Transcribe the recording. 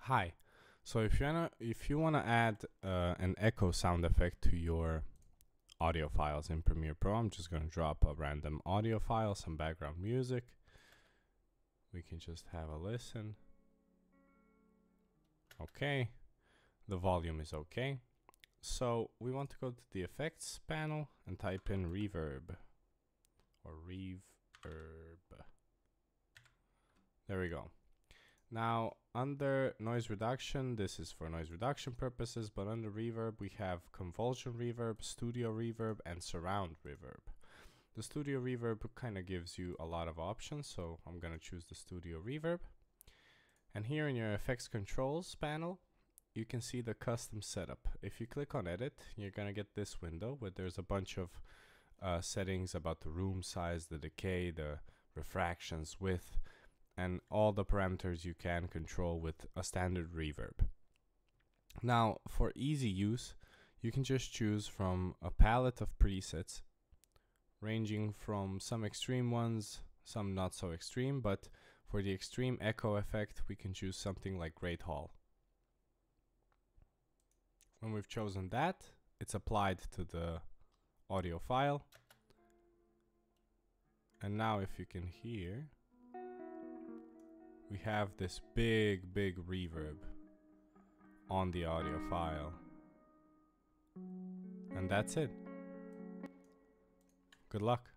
Hi. So if you wanna add an echo sound effect to your audio files in Premiere Pro, I'm just gonna drop a random audio file, some background music. We can just have a listen. Okay, the volume is okay. So we want to go to the effects panel and type in reverb or reverb. There we go. Now under noise reduction, this is for noise reduction purposes, but under reverb we have convolution reverb, studio reverb, and surround reverb. The studio reverb kind of gives you a lot of options, so I'm gonna choose the studio reverb. And here in your effects controls panel, you can see the custom setup. If you click on edit, you're gonna get this window where there's a bunch of settings about the room size, the decay, the refractions, width, and all the parameters you can control with a standard reverb. Now, for easy use, you can just choose from a palette of presets, ranging from some extreme ones, some not so extreme, but for the extreme echo effect, we can choose something like Great Hall. When we've chosen that, it's applied to the audio file. And now if you can hear, we have this big reverb on the audio file. And that's it. Good luck.